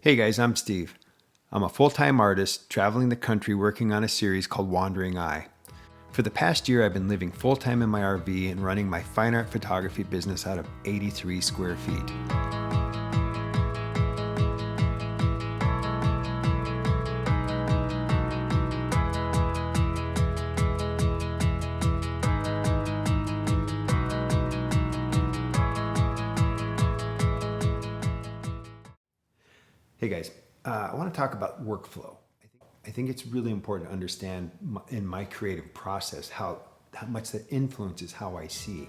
Hey guys, I'm Steve. I'm a full-time artist traveling the country working on a series called Wandering Eye. For the past year, I've been living full-time in my RV and running my fine art photography business out of 83 square feet. Hey guys, I want to talk about workflow. I think it's really important to understand in my creative process how much that influences how I see.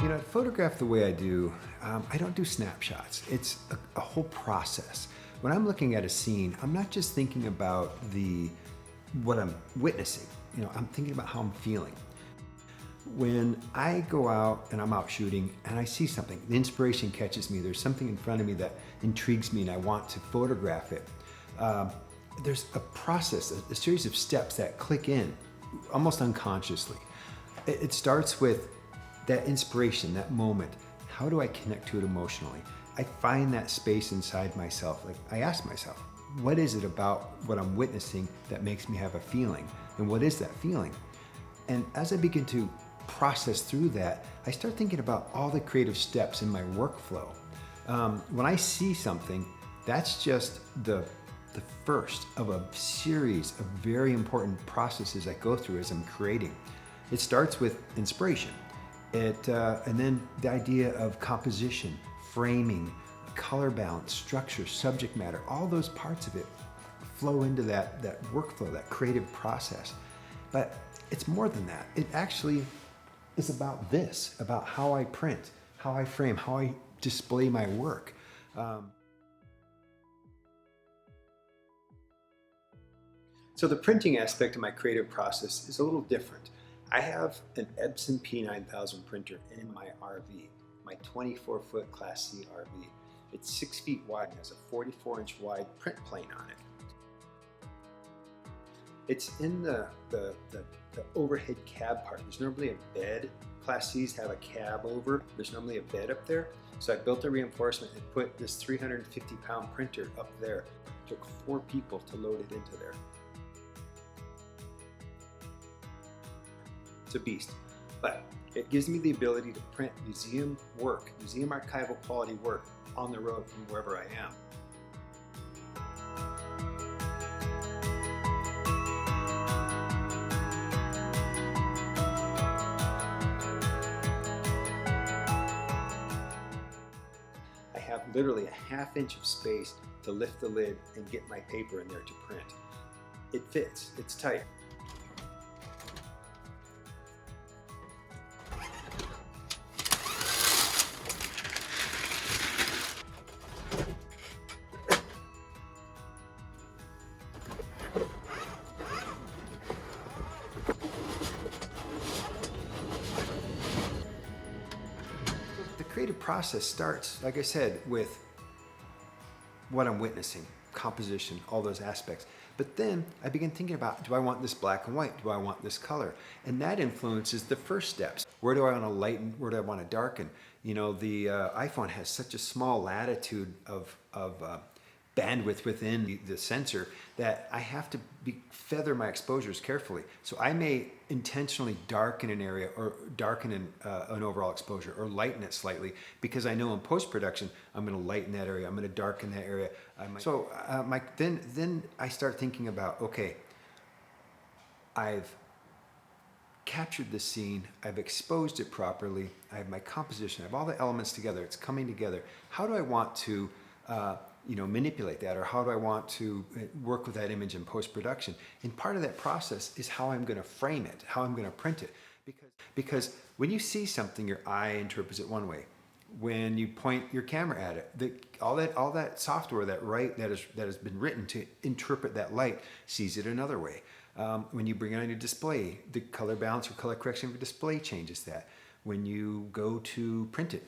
To photograph the way I do, I don't do snapshots. It's a whole process. When I'm looking at a scene, I'm not just thinking about what I'm witnessing. I'm thinking about how I'm feeling. When I go out and I'm out shooting and I see something, the inspiration catches me. There's something in front of me that intrigues me and I want to photograph it. There's a process, a series of steps that click in almost unconsciously. It starts with that inspiration, that moment. How do I connect to it emotionally? I find that space inside myself. Like I ask myself, what is it about what I'm witnessing that makes me have a feeling? And what is that feeling? And as I begin to process through that, I start thinking about all the creative steps in my workflow. When I see something, that's just the first of a series of very important processes I go through as I'm creating. It starts with inspiration. And then the idea of composition, framing, color balance, structure, subject matter, all those parts of it flow into that workflow, that creative process. But it's more than that. It actually is about this, about how I print, how I frame, how I display my work. So the printing aspect of my creative process is a little different. I have an Epson P9000 printer in my RV, my 24-foot Class C RV. It's 6 feet wide and has a 44-inch wide print plane on it. It's in the overhead cab part. There's normally a bed. Class Cs have a cab over. There's normally a bed up there. So I built a reinforcement and put this 350-pound printer up there. It took 4 people to load it into there. It's a beast, but it gives me the ability to print museum work, museum archival quality work on the road from wherever I am. I have literally a ½ inch of space to lift the lid and get my paper in there to print. It fits, it's tight. The creative process starts, like I said, with what I'm witnessing, composition, all those aspects. But then I begin thinking about, do I want this black and white? Do I want this color? And that influences the first steps. Where do I want to lighten? Where do I want to darken? The iPhone has such a small latitude of bandwidth within the sensor that I have to feather my exposures carefully. So I may intentionally darken an area or darken an overall exposure or lighten it slightly because I know in post-production I'm going to lighten that area, I'm going to darken that area. Then I start thinking about, okay, I've captured the scene, I've exposed it properly, I have my composition, I have all the elements together, it's coming together. How do I want to manipulate that, or how do I want to work with that image in post-production? And part of that process is how I'm going to frame it, how I'm going to print it. Because when you see something, your eye interprets it one way. When you point your camera at it, all that software that has been written to interpret that light sees it another way. When you bring it on your display, the color balance or color correction of your display changes that. When you go to print it,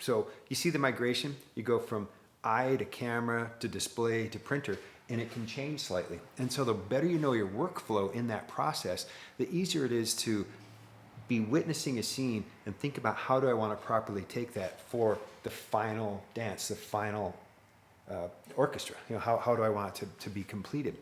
So you see the migration, you go from eye to camera to display to printer, and it can change slightly. And so the better you know your workflow in that process, the easier it is to be witnessing a scene and think about how do I want to properly take that for the final dance, the final orchestra. How do I want it to be completed?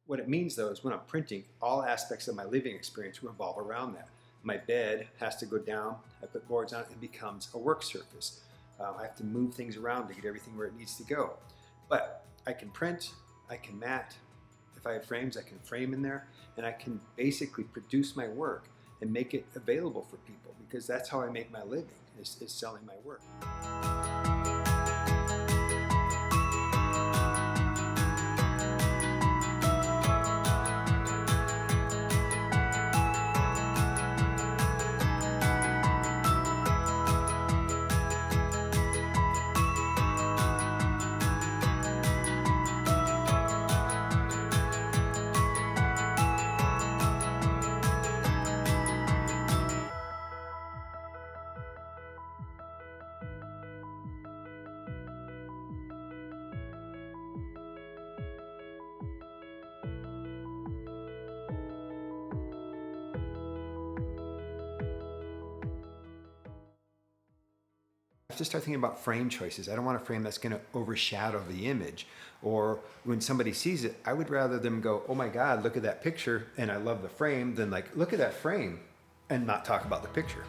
What it means though is when I'm printing, all aspects of my living experience revolve around that. My bed has to go down, I put boards on it, it becomes a work surface. I have to move things around to get everything where it needs to go. But I can print, I can mat. If I have frames, I can frame in there, and I can basically produce my work and make it available for people, because that's how I make my living, is selling my work. I have to start thinking about frame choices. I don't want a frame that's going to overshadow the image. Or when somebody sees it, I would rather them go, oh my God, look at that picture and I love the frame, than like, look at that frame and not talk about the picture.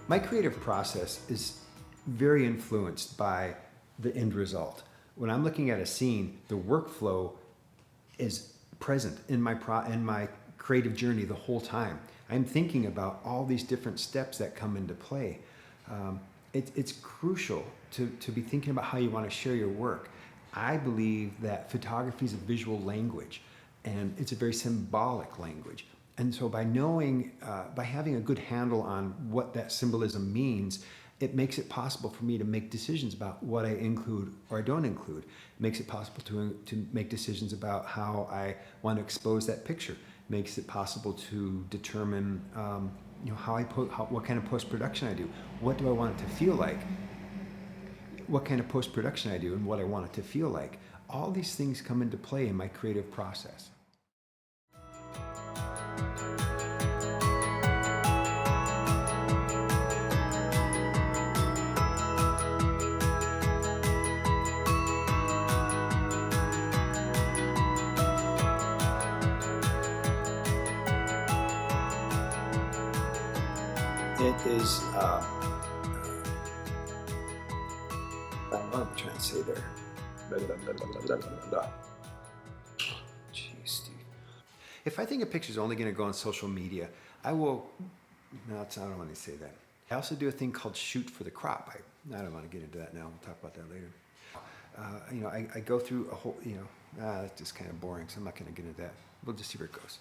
My creative process is very influenced by the end result. When I'm looking at a scene, the workflow is present in my creative journey the whole time. I'm thinking about all these different steps that come into play. It's crucial to be thinking about how you want to share your work. I believe that photography is a visual language, and it's a very symbolic language. And so by knowing, by having a good handle on what that symbolism means, it makes it possible for me to make decisions about what I include or I don't include. It makes it possible to make decisions about how I want to expose that picture. It makes it possible to determine what kind of post-production I do. What do I want it to feel like? what kind of post-production I do and what I want it to feel like. All these things come into play in my creative process. It is, what am I trying to say there? Jeez, Steve. If I think a picture is only going to go on social media, I will, no, I don't want to say that. I also do a thing called shoot for the crop. I don't want to get into that now. We'll talk about that later. I go through a whole, that's just kind of boring, so I'm not going to get into that. We'll just see where it goes.